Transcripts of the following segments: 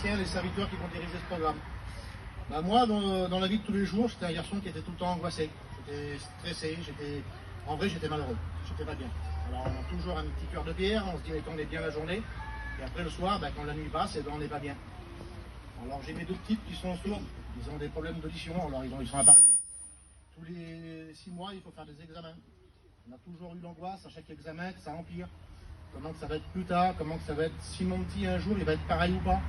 les serviteurs qui vont diriger ce programme. Bah moi, dans la vie de tous les jours, j'étais un garçon qui était tout le temps angoissé. J'étais stressé, en vrai, j'étais malheureux. J'étais pas bien. Alors, on a toujours un petit cœur de pierre, on se dit, on est bien la journée. Et après, le soir, bah, quand la nuit passe, on n'est pas bien. Alors, j'ai mes deux petites qui sont sourdes. Ils ont des problèmes d'audition, alors ils sont appareillés. Tous les 6 mois, il faut faire des examens. On a toujours eu l'angoisse à chaque examen que ça empire. Comment que ça va être plus tard, comment que ça va être si mon petit un jour il va être pareil ou pas.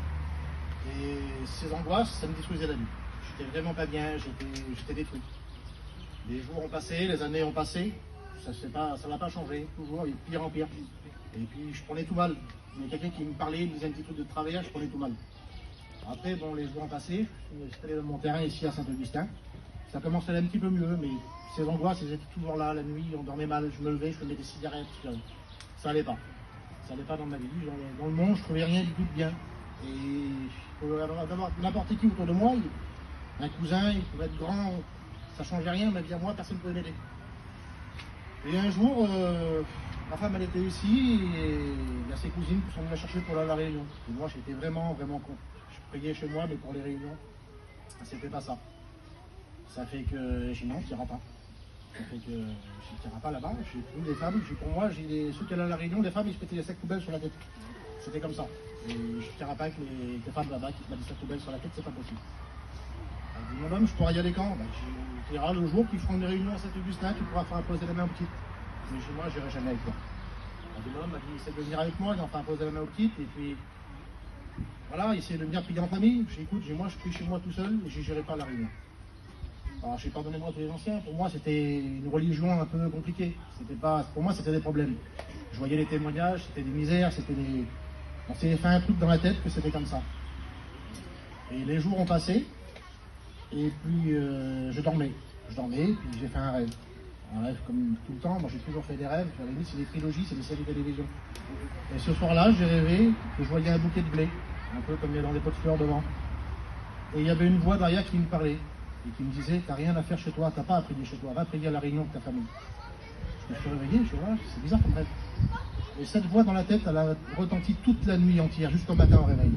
Et ces angoisses, ça me détruisait la vie. J'étais vraiment pas bien, j'étais détruit. Les jours ont passé, les années ont passé, ça n'a pas changé, toujours, et pire en pire. Et puis je prenais tout mal. Il y a quelqu'un qui me parlait, il me disait un petit truc de travailleur, je prenais tout mal. Après, bon, les jours ont passé, je suis installé dans mon terrain ici à Saint-Augustin. Ça commençait à aller un petit peu mieux, mais ces angoisses, elles étaient toujours là, la nuit, on dormait mal, je me levais, je fumais des cigarettes, ça allait pas. Ça allait pas dans ma vie. Dans le monde, je trouvais rien du tout de bien. Et d'avoir n'importe qui autour de moi, un cousin, il pouvait être grand, ça changeait rien, ma vie à moi, personne ne pouvait m'aider. Et un jour, ma femme elle était ici, et il y a ses cousines qui sont venues la chercher pour aller à la réunion. Et moi j'étais vraiment con. Je priais chez moi, mais pour les réunions, c'était pas ça. Ça fait que j'ai dit non, tu n'iras pas. Ça fait que je ne tirerai pas là-bas. J'ai pris les femmes, pour moi, ceux qui allaient à la réunion, les femmes, ils se mettaient des sacs poubelles sur la tête. C'était comme ça. Et je ne tirerai pas avec les femmes là-bas qui se mettent des sacs poubelles sur la tête, c'est pas possible. Elle dit, mon homme, je pourrais y aller quand? Tu iras le jour qu'ils feront une réunion à Saint-Augustin, tu pourras faire poser la main aux petites. Mais chez moi, je n'irai jamais avec toi. Elle dit, mon homme, il essaie de venir avec moi, il en fera poser la main aux petites, et puis voilà, il essaie de venir prier en famille. J'ai dit, écoute, moi, je prie chez moi tout seul, et je n'irai pas à la réunion. Alors, je sais pas, pardonnez-moi tous les anciens, pour moi c'était une religion un peu compliquée. Pour moi c'était des problèmes. Je voyais les témoignages, c'était des misères, on s'est fait un truc dans la tête que c'était comme ça. Et les jours ont passé, et puis je dormais, puis j'ai fait un rêve. Un rêve comme tout le temps, moi j'ai toujours fait des rêves, à la limite c'est des trilogies, c'est des séries de télévision. Et ce soir-là, j'ai rêvé que je voyais un bouquet de blé, un peu comme il y a dans les pots de fleurs devant. Et il y avait une voix derrière qui me parlait. Et qui me disait, t'as rien à faire chez toi, t'as pas à prier chez toi, va prier à la réunion de ta famille. Je me suis réveillé, je suis là, c'est bizarre comme rêve. Et cette voix dans la tête, elle a retenti toute la nuit entière, jusqu'au matin au réveil.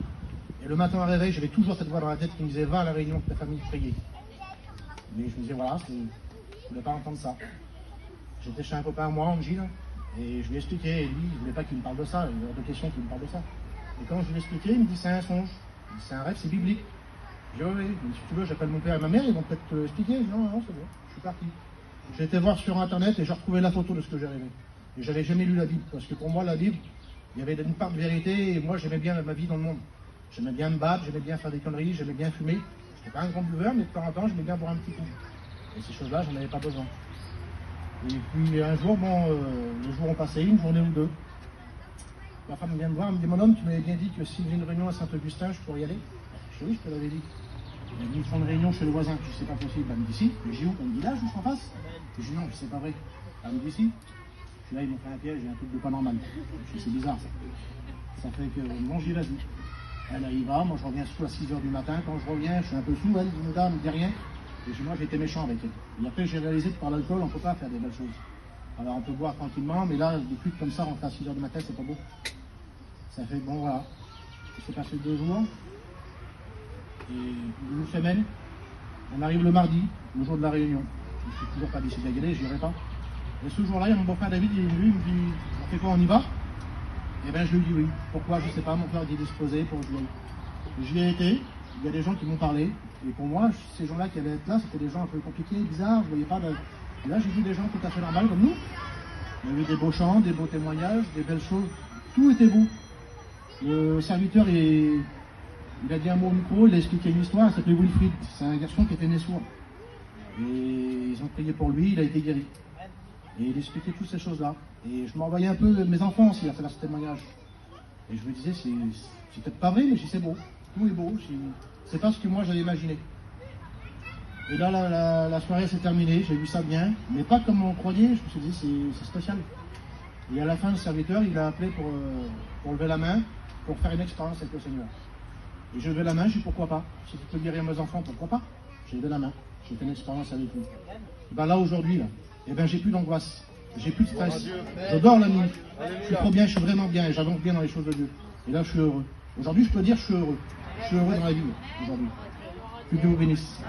Et le matin au réveil, j'avais toujours cette voix dans la tête qui me disait, va à la réunion de ta famille prier. Mais je me disais, voilà, je ne voulais pas entendre ça. J'étais chez un copain à moi, Angile, et je lui ai expliqué, et lui, il ne voulait pas qu'il me parle de ça, il y avait de questions qu'il me parle de ça. Et quand je lui ai expliqué, il me dit, c'est un songe, c'est un rêve, c'est biblique. J'ai dit, oui, mais si tu veux, j'appelle mon père et ma mère, ils vont peut-être te l'expliquer. Non, c'est bon, je suis parti. J'ai été voir sur internet et j'ai retrouvé la photo de ce que j'ai rêvé. Et j'avais jamais lu la Bible, parce que pour moi, la Bible, il y avait une part de vérité, et moi, j'aimais bien ma vie dans le monde. J'aimais bien me battre, j'aimais bien faire des conneries, j'aimais bien fumer. Je n'étais pas un grand buveur, mais de temps en temps, j'aimais bien boire un petit coup. Et ces choses-là, j'en avais pas besoin. Et puis un jour, les jours ont passé, une journée ou deux. Ma femme vient me voir, elle me dit, mon homme, tu m'avais bien dit que s'il y avait une réunion à Saint-Augustin, je pourrais y aller. Je dis, oui, je te l'avais dit. Elle me dit, ils font une réunion chez le voisin. Je dis, c'est pas possible. Elle me dit, si. Je dis, où? Elle me dit, là, juste en face. Je dis, non, c'est pas vrai. Elle me dit, si. Je dis, là, ils m'ont fait un piège, j'ai un truc de pas normal. Je dis, c'est bizarre, ça. Ça fait que, bon, j'y vas-y. Elle y va, moi, je reviens sous à 6 h du matin. Quand je reviens, je suis un peu sous, elle me dit rien. Et moi, j'ai été méchant avec elle. Et après, j'ai réalisé que par l'alcool, on ne peut pas faire des belles choses. Alors, on peut boire tranquillement, mais là, des trucs comme ça, rentrer à 6 h du matin, c'est pas beau. Ça fait, bon, voilà. C'est passé 2 jours. Et une semaine, on arrive le mardi, le jour de la réunion. Je ne suis toujours pas décidé à y aller, je n'irai pas. Et ce jour-là, il y a mon beau-frère David, il me dit, on fait quoi, on y va? Et bien je lui dis oui. Pourquoi? Je ne sais pas, mon frère dit de se poser pour jouer. J'y ai été, il y a des gens qui m'ont parlé. Et pour moi, ces gens-là qui allaient être là, c'était des gens un peu compliqués, bizarres, je ne voyais pas de... Et là, j'ai vu des gens tout à fait normaux comme nous. Il y avait des beaux chants, des beaux témoignages, des belles choses. Tout était beau. Le serviteur, il a dit un mot au micro, il a expliqué une histoire, il s'appelait Wilfried. C'est un garçon qui était né sourd. Et ils ont prié pour lui, il a été guéri. Et il expliquait toutes ces choses-là. Et je m'envoyais un peu mes enfants aussi à faire ce témoignage. Et je me disais, c'est peut-être pas vrai, mais c'est beau. Tout est beau. C'est pas ce que moi j'avais imaginé. Et là, la soirée s'est terminée, j'ai vu ça bien, mais pas comme on croyait. Je me suis dit, c'est spécial. Et à la fin, le serviteur, il a appelé pour lever la main, pour faire une expérience avec le Seigneur. Et je levais la main, je dis pourquoi pas. Si tu peux guérir mes enfants, pourquoi pas? J'ai levé la main, j'ai fait une expérience avec lui. Et ben là, aujourd'hui, là, et ben j'ai plus d'angoisse, j'ai plus de stress. Je dors la nuit, je suis trop bien, je suis vraiment bien, et j'avance bien dans les choses de Dieu. Et là, je suis heureux. Aujourd'hui, je peux dire, je suis heureux. Je suis heureux dans la vie aujourd'hui. Que Dieu vous bénisse.